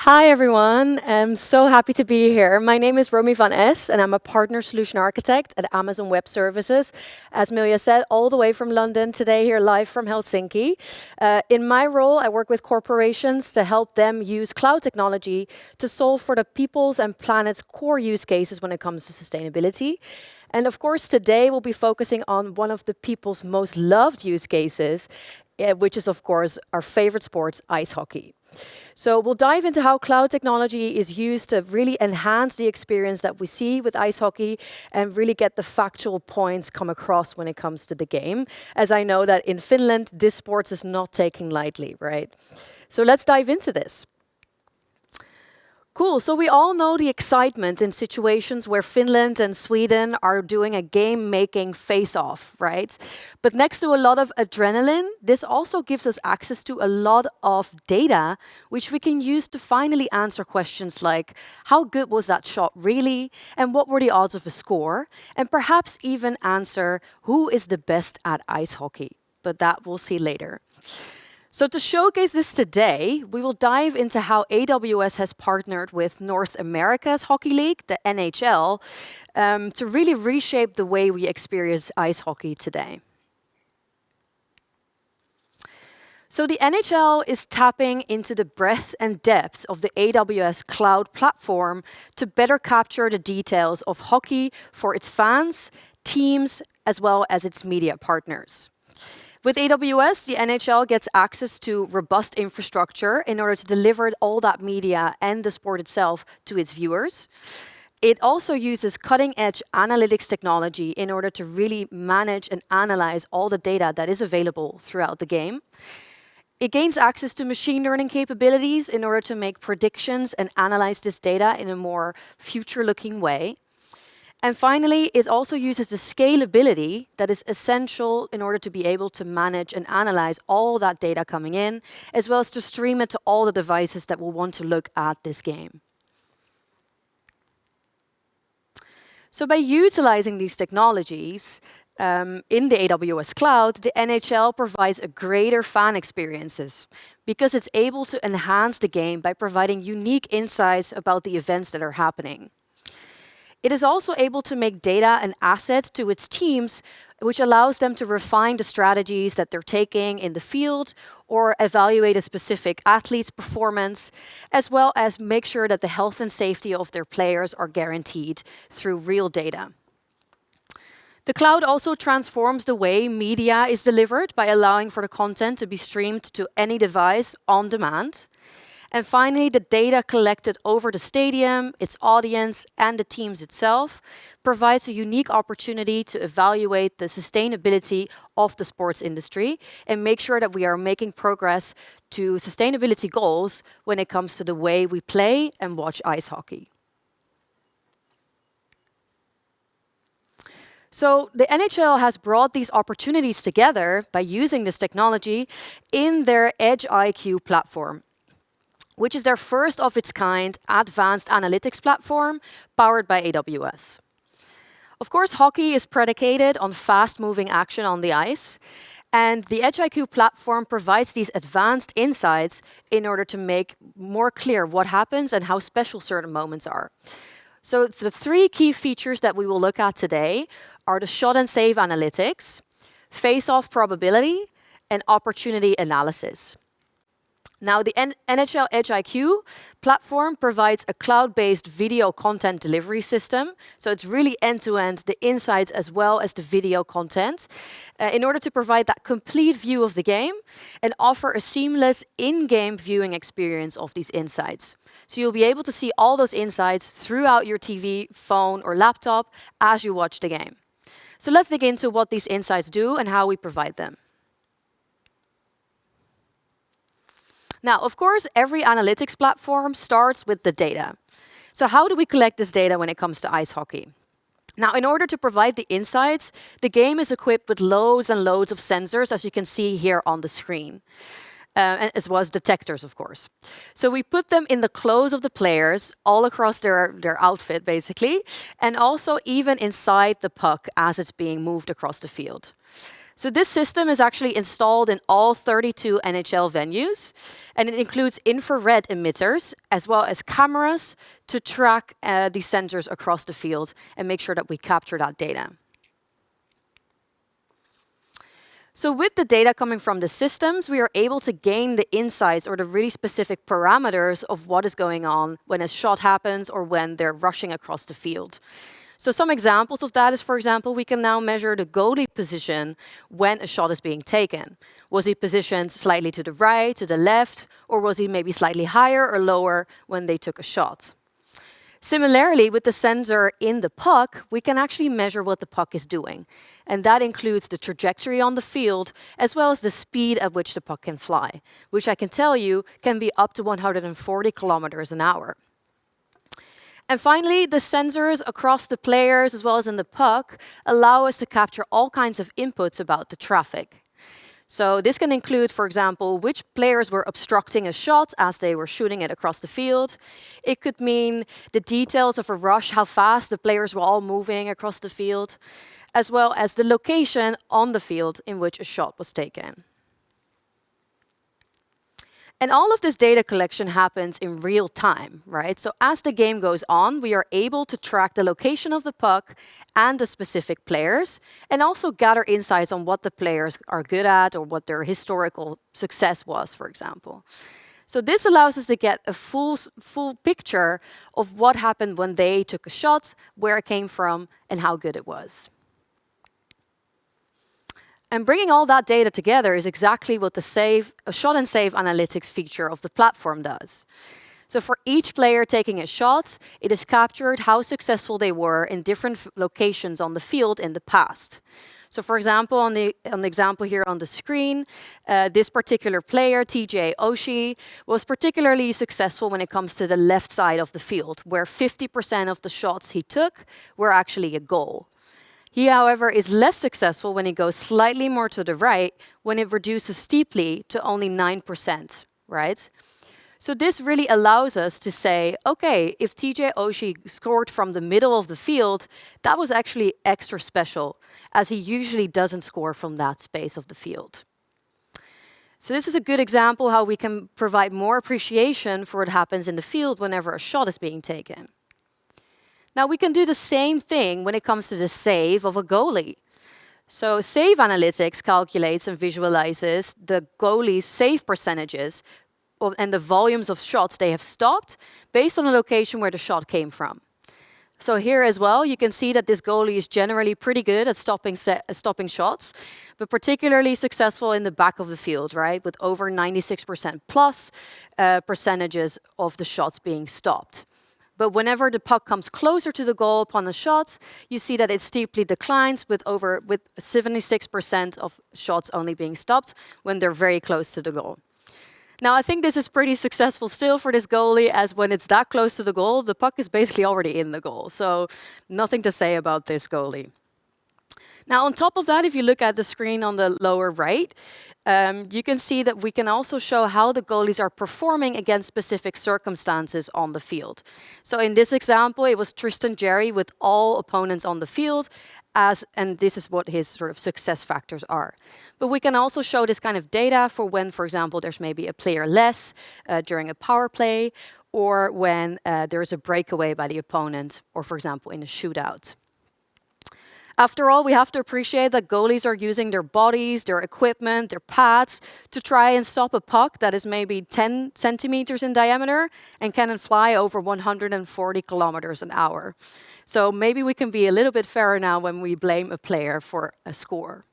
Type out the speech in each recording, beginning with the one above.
Hi, everyone. I'm so happy to be here. My name is Romy van Es, and I'm a partner solution architect at Amazon Web Services. As Milja said, all the way from London today, here live from Helsinki. In my role, I work with corporations to help them use cloud technology to solve for the people's and planet's core use cases when it comes to sustainability. And of course, today we'll be focusing on one of the people's most loved use cases, which is, of course, our favorite sport, ice hockey. So we'll dive into how cloud technology is used to really enhance the experience that we see with ice hockey and really get the factual points come across when it comes to the game. As I know that in Finland, this sport is not taken lightly, right? So let's dive into this. Cool, so we all know the excitement in situations where Finland and Sweden are doing a game-making face-off, right? But next to a lot of adrenaline, this also gives us access to a lot of data, which we can use to finally answer questions like, how good was that shot really? And what were the odds of a score? And perhaps even answer, who is the best at ice hockey? But that we'll see later. So to showcase this today, we will dive into how AWS has partnered with North America's hockey league, the NHL, to really reshape the way we experience ice hockey today. So the NHL is tapping into the breadth and depth of the AWS Cloud platform to better capture the details of hockey for its fans, teams, as well as its media partners. With AWS, the NHL gets access to robust infrastructure in order to deliver all that media and the sport itself to its viewers. It also uses cutting-edge analytics technology in order to really manage and analyze all the data that is available throughout the game. It gains access to machine learning capabilities in order to make predictions and analyze this data in a more future-looking way. And finally, it also uses the scalability that is essential in order to be able to manage and analyze all that data coming in, as well as to stream it to all the devices that will want to look at this game. So by utilizing these technologies in the AWS Cloud, the NHL provides a greater fan experiences because it's able to enhance the game by providing unique insights about the events that are happening. It is also able to make data an asset to its teams, which allows them to refine the strategies that they're taking in the field or evaluate a specific athlete's performance, as well as make sure that the health and safety of their players are guaranteed through real data. The cloud also transforms the way media is delivered by allowing for the content to be streamed to any device on demand. And finally, the data collected over the stadium, its audience, and the teams itself provides a unique opportunity to evaluate the sustainability of the sports industry and make sure that we are making progress to sustainability goals when it comes to the way we play and watch ice hockey. So the NHL has brought these opportunities together by using this technology in their Edge IQ platform, which is their first of its kind advanced analytics platform powered by AWS. Of course, hockey is predicated on fast-moving action on the ice, and the Edge IQ platform provides these advanced insights in order to make more clear what happens and how special certain moments are. So the three key features that we will look at today are the shot and save analytics, face-off probability, and opportunity analysis. Now, the NHL Edge IQ platform provides a cloud-based video content delivery system. So it's really end-to-end, the insights as well as the video content, in order to provide that complete view of the game and offer a seamless in-game viewing experience of these insights. So you'll be able to see all those insights throughout your TV, phone, or laptop as you watch the game. So let's dig into what these insights do and how we provide them. Now, of course, every analytics platform starts with the data. So how do we collect this data when it comes to ice hockey? Now, in order to provide the insights, the game is equipped with loads and loads of sensors, as you can see here on the screen, as well as detectors, of course. So we put them in the clothes of the players, all across their outfit, basically, and also even inside the puck as it's being moved across the field. So this system is actually installed in all 32 NHL venues, and it includes infrared emitters as well as cameras to track the sensors across the field and make sure that we capture that data. So with the data coming from the systems, we are able to gain the insights or the really specific parameters of what is going on when a shot happens or when they're rushing across the field. So some examples of that is, for example, we can now measure the goalie position when a shot is being taken. Was he positioned slightly to the right, to the left, or was he maybe slightly higher or lower when they took a shot? Similarly, with the sensor in the puck, we can actually measure what the puck is doing. And that includes the trajectory on the field, as well as the speed at which the puck can fly, which I can tell you can be up to 140 kilometers an hour. And finally, the sensors across the players, as well as in the puck, allow us to capture all kinds of inputs about the traffic. So this can include, for example, which players were obstructing a shot as they were shooting it across the field. It could mean the details of a rush, how fast the players were all moving across the field, as well as the location on the field in which a shot was taken. And all of this data collection happens in real time, right? So as the game goes on, we are able to track the location of the puck and the specific players, and also gather insights on what the players are good at or what their historical success was, for example. So this allows us to get a full picture of what happened when they took a shot, where it came from, and how good it was. And bringing all that data together is exactly what the shot and save analytics feature of the platform does. So for each player taking a shot, it is captured how successful they were in different locations on the field in the past. So for example, on the example here on the screen, this particular player, TJ Oshie, was particularly successful when it comes to the left side of the field, where 50% of the shots he took were actually a goal. He, however, is less successful when he goes slightly more to the right, when it reduces steeply to only 9%, right? So this really allows us to say, okay, if TJ Oshie scored from the middle of the field, that was actually extra special, as he usually doesn't score from that space of the field. So this is a good example how we can provide more appreciation for what happens in the field whenever a shot is being taken. Now we can do the same thing when it comes to the save of a goalie. So save analytics calculates and visualizes the goalie's save percentages and the volumes of shots they have stopped based on the location where the shot came from. So here as well, you can see that this goalie is generally pretty good at stopping shots, but particularly successful in the back of the field, right? With over 96% plus percentages of the shots being stopped. But whenever the puck comes closer to the goal upon a shot, you see that it steeply declines with 76% of shots only being stopped when they're very close to the goal. Now, I think this is pretty successful still for this goalie, as when it's that close to the goal, the puck is basically already in the goal. So nothing to say about this goalie. Now, on top of that, if you look at the screen on the lower right, you can see that we can also show how the goalies are performing against specific circumstances on the field. So in this example, it was Tristan Jarry with all opponents on the field, and this is what his sort of success factors are. But we can also show this kind of data for when, for example, there's maybe a player less during a power play, or when there's a breakaway by the opponent, or for example, in a shootout. After all, we have to appreciate that goalies are using their bodies, their equipment, their pads to try and stop a puck that is maybe 10 centimeters in diameter and can fly over 140 kilometers an hour. So maybe we can be a little bit fairer now when we blame a player for a score.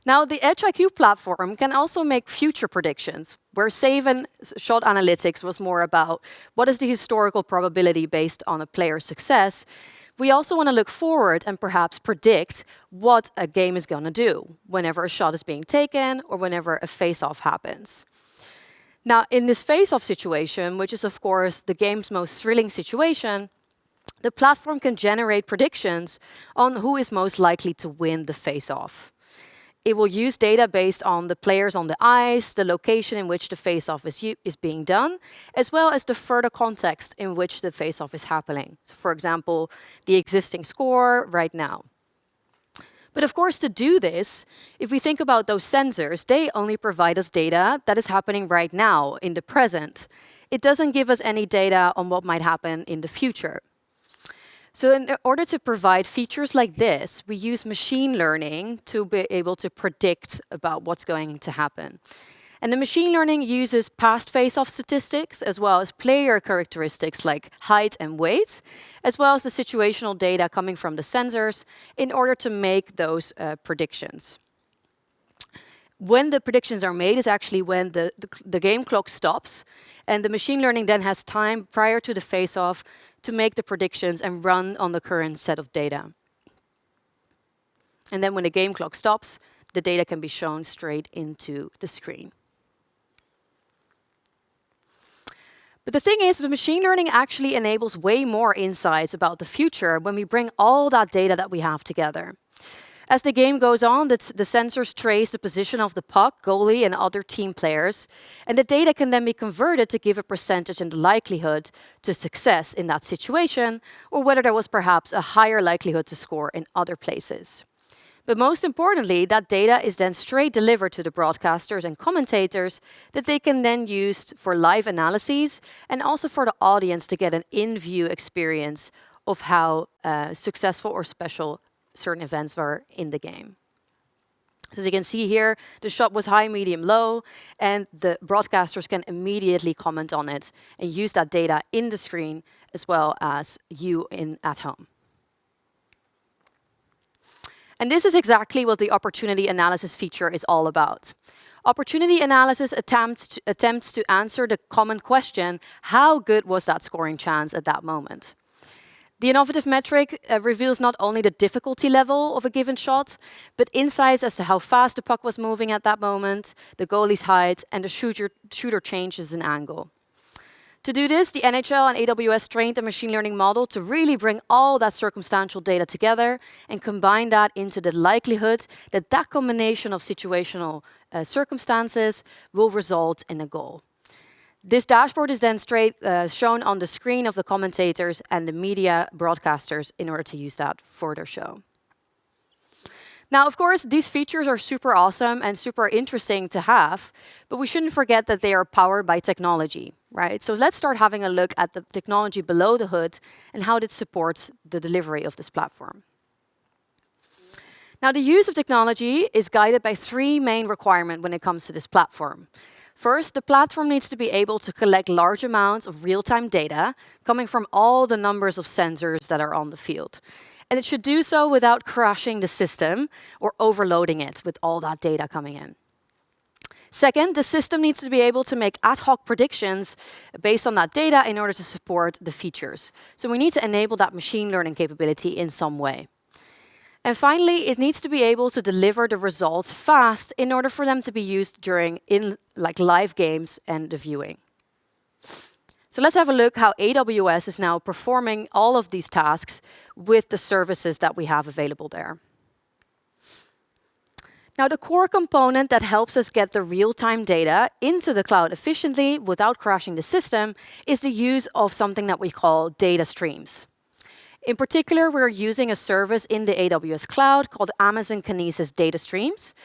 Now, the Edge IQ platform can also make future predictions, where save and shot analytics was more about what is the historical probability based on a player's success. We also want to look forward and perhaps predict what a game is going to do whenever a shot is being taken or whenever a face-off happens. Now, in this face-off situation, which is of course the game's most thrilling situation, the platform can generate predictions on who is most likely to win the face-off. It will use data based on the players on the ice, the location in which the face-off is being done, as well as the further context in which the face-off is happening. So for example, the existing score right now. But of course, to do this, if we think about those sensors, they only provide us data that is happening right now, in the present. It doesn't give us any data on what might happen in the future. So in order to provide features like this, we use machine learning to be able to predict about what's going to happen. And the machine learning uses past face-off statistics, as well as player characteristics like height and weight, as well as the situational data coming from the sensors in order to make those predictions. When the predictions are made is actually when the game clock stops, and the machine learning then has time prior to the face-off to make the predictions and run on the current set of data. And then when the game clock stops, the data can be shown straight into the screen. But the thing is, the machine learning actually enables way more insights about the future when we bring all that data that we have together. As the game goes on, the sensors trace the position of the puck, goalie, and other team players, and the data can then be converted to give a percentage in the likelihood to success in that situation, or whether there was perhaps a higher likelihood to score in other places. But most importantly, that data is then straight delivered to the broadcasters and commentators that they can then use for live analyses and also for the audience to get an in-view experience of how successful or special certain events were in the game. So as you can see here, the shot was high, medium, low, and the broadcasters can immediately comment on it and use that data in the screen as well as you at home. And this is exactly what the opportunity analysis feature is all about. Opportunity analysis attempts to answer the common question, how good was that scoring chance at that moment? The innovative metric reveals not only the difficulty level of a given shot, but insights as to how fast the puck was moving at that moment, the goalie's height, and the shooter changes in angle. To do this, the NHL and AWS trained a machine learning model to really bring all that circumstantial data together and combine that into the likelihood that that combination of situational circumstances will result in a goal. This dashboard is then straight shown on the screen of the commentators and the media broadcasters in order to use that for their show. Now, of course, these features are super awesome and super interesting to have, but we shouldn't forget that they are powered by technology, right? So let's start having a look at the technology below the hood and how it supports the delivery of this platform. Now, the use of technology is guided by three main requirements when it comes to this platform. First, the platform needs to be able to collect large amounts of real-time data coming from all the numbers of sensors that are on the field. And it should do so without crashing the system or overloading it with all that data coming in. Second, the system needs to be able to make ad hoc predictions based on that data in order to support the features. So we need to enable that machine learning capability in some way. And finally, it needs to be able to deliver the results fast in order for them to be used during live games and the viewing. So let's have a look how AWS is now performing all of these tasks with the services that we have available there. Now, the core component that helps us get the real-time data into the cloud efficiently without crashing the system is the use of something that we call data streams. In particular, we're using a service in the AWS Cloud called Amazon Kinesis Data Streams,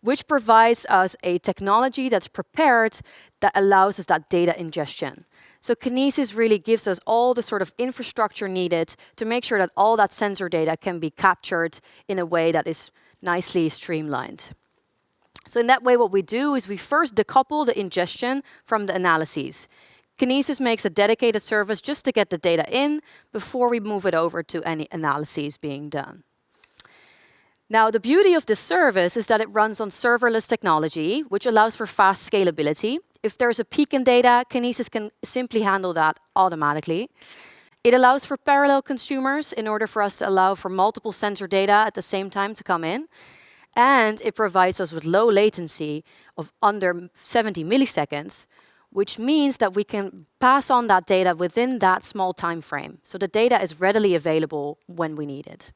which provides us a technology that's prepared that allows us that data ingestion. So Kinesis really gives us all the sort of infrastructure needed to make sure that all that sensor data can be captured in a way that is nicely streamlined. So in that way, what we do is we first decouple the ingestion from the analyses. Kinesis makes a dedicated service just to get the data in before we move it over to any analyses being done. Now, the beauty of this service is that it runs on serverless technology, which allows for fast scalability. If there's a peak in data, Kinesis can simply handle that automatically. It allows for parallel consumers in order for us to allow for multiple sensor data at the same time to come in. And it provides us with low latency of under 70 milliseconds, which means that we can pass on that data within that small time frame. So the data is readily available when we need it.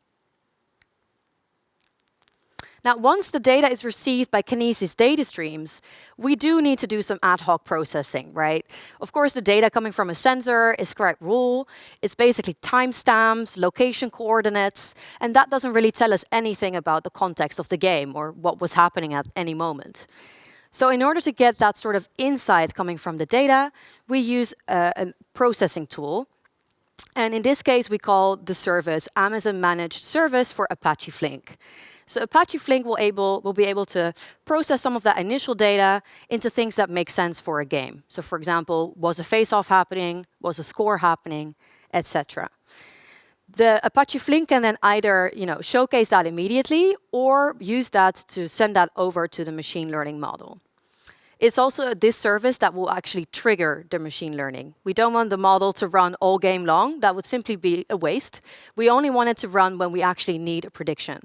Now, once the data is received by Kinesis data streams, we do need to do some ad hoc processing, right? Of course, the data coming from a sensor is correct rule. It's basically timestamps, location coordinates, and that doesn't really tell us anything about the context of the game or what was happening at any moment. So in order to get that sort of insight coming from the data, we use a processing tool. And in this case, we call the service Amazon Managed Service for Apache Flink. So Apache Flink will be able to process some of that initial data into things that make sense for a game. So for example, was a face-off happening? Was a score happening? Etc. The Apache Flink can then either showcase that immediately or use that to send that over to the machine learning model. It's also this service that will actually trigger the machine learning. We don't want the model to run all game long. That would simply be a waste. We only want it to run when we actually need a prediction.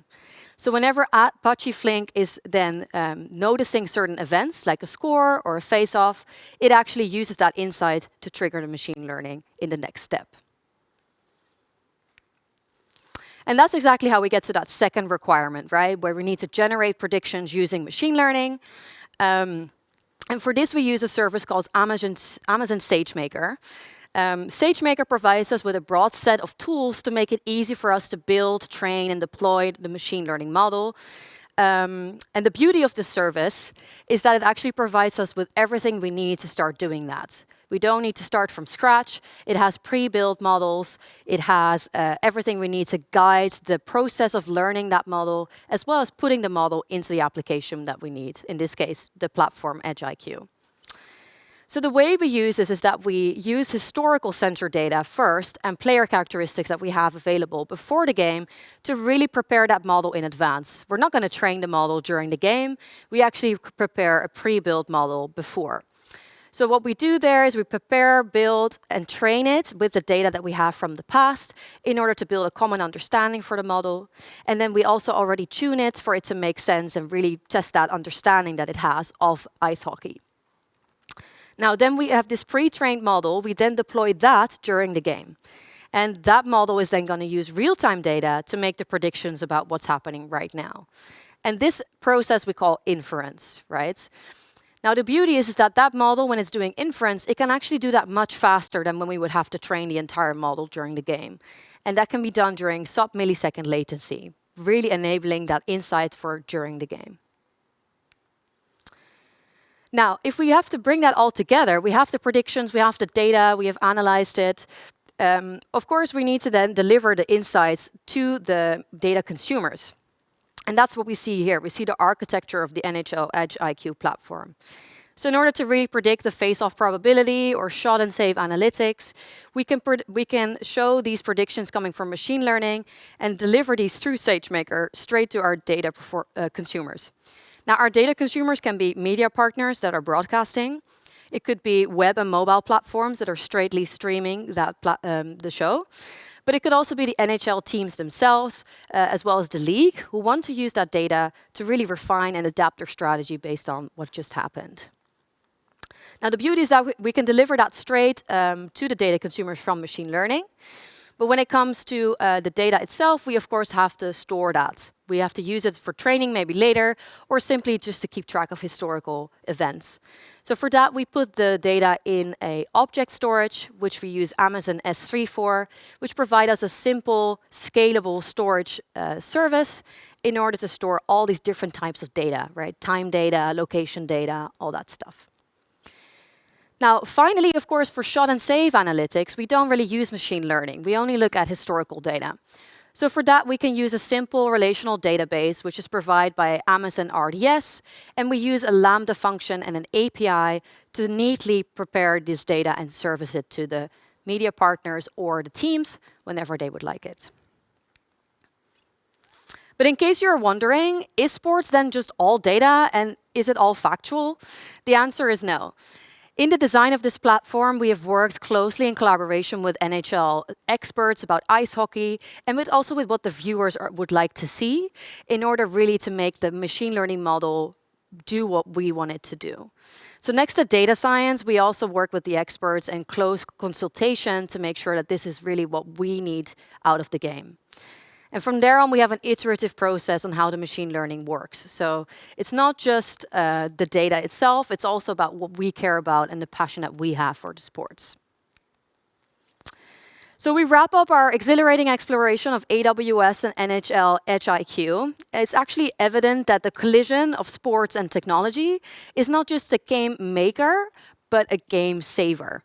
So whenever Apache Flink is then noticing certain events, like a score or a face-off, it actually uses that insight to trigger the machine learning in the next step. And that's exactly how we get to that second requirement, right? Where we need to generate predictions using machine learning. And for this, we use a service called Amazon SageMaker. SageMaker provides us with a broad set of tools to make it easy for us to build, train, and deploy the machine learning model. And the beauty of this service is that it actually provides us with everything we need to start doing that. We don't need to start from scratch. It has pre-built models. It has everything we need to guide the process of learning that model, as well as putting the model into the application that we need, in this case, the platform Edge IQ. So the way we use this is that we use historical sensor data first and player characteristics that we have available before the game to really prepare that model in advance. We're not going to train the model during the game. We actually prepare a pre-built model before. So what we do there is we prepare, build, and train it with the data that we have from the past in order to build a common understanding for the model. And then we also already tune it for it to make sense and really test that understanding that it has of ice hockey. Now, then we have this pre-trained model. We then deploy that during the game. And that model is then going to use real-time data to make the predictions about what's happening right now. And this process we call inference, right? Now, the beauty is that that model, when it's doing inference, it can actually do that much faster than when we would have to train the entire model during the game. And that can be done during sub-millisecond latency, really enabling that insight for during the game. Now, if we have to bring that all together, we have the predictions, we have the data, we have analyzed it. Of course, we need to then deliver the insights to the data consumers. And that's what we see here. We see the architecture of the NHL Edge IQ platform. So in order to really predict the face-off probability or shot and save analytics, we can show these predictions coming from machine learning and deliver these through SageMaker straight to our data consumers. Now, our data consumers can be media partners that are broadcasting. It could be web and mobile platforms that are straightly streaming the show. But it could also be the NHL teams themselves, as well as the league, who want to use that data to really refine and adapt their strategy based on what just happened. Now, the beauty is that we can deliver that straight to the data consumers from machine learning. But when it comes to the data itself, we, of course, have to store that. We have to use it for training maybe later, or simply just to keep track of historical events. So for that, we put the data in a object storage, which we use Amazon S3 for, which provides us a simple, scalable storage service in order to store all these different types of data, right? Time data, location data, all that stuff. Now, finally, of course, for shot and save analytics, we don't really use machine learning. We only look at historical data. So for that, we can use a simple relational database, which is provided by Amazon RDS, and we use a Lambda function and an API to neatly prepare this data and service it to the media partners or the teams whenever they would like it. But in case you're wondering, is sports then just all data and is it all factual? The answer is no. In the design of this platform, we have worked closely in collaboration with NHL experts about ice hockey and also with what the viewers would like to see in order really to make the machine learning model do what we want it to do. So next to data science, we also work with the experts in close consultation to make sure that this is really what we need out of the game. And from there on, we have an iterative process on how the machine learning works. So it's not just the data itself, it's also about what we care about and the passion that we have for the sports. So we wrap up our exhilarating exploration of AWS and NHL Edge IQ. It's actually evident that the collision of sports and technology is not just a game maker, but a game saver.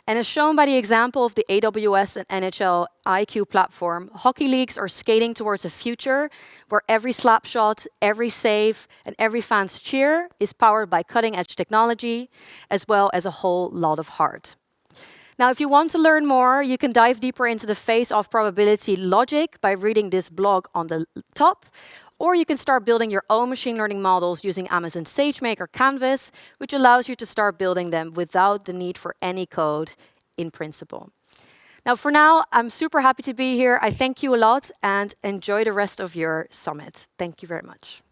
And as shown by the example of the AWS and NHL IQ platform, hockey leagues are skating towards a future where every slap shot, every save, and every fan's cheer is powered by cutting-edge technology, as well as a whole lot of heart. Now, if you want to learn more, you can dive deeper into the face-off probability logic by reading this blog on the top, or you can start building your own machine learning models using Amazon SageMaker Canvas, which allows you to start building them without the need for any code in principle. Now, for now, I'm super happy to be here. I thank you a lot and enjoy the rest of your summit. Thank you very much.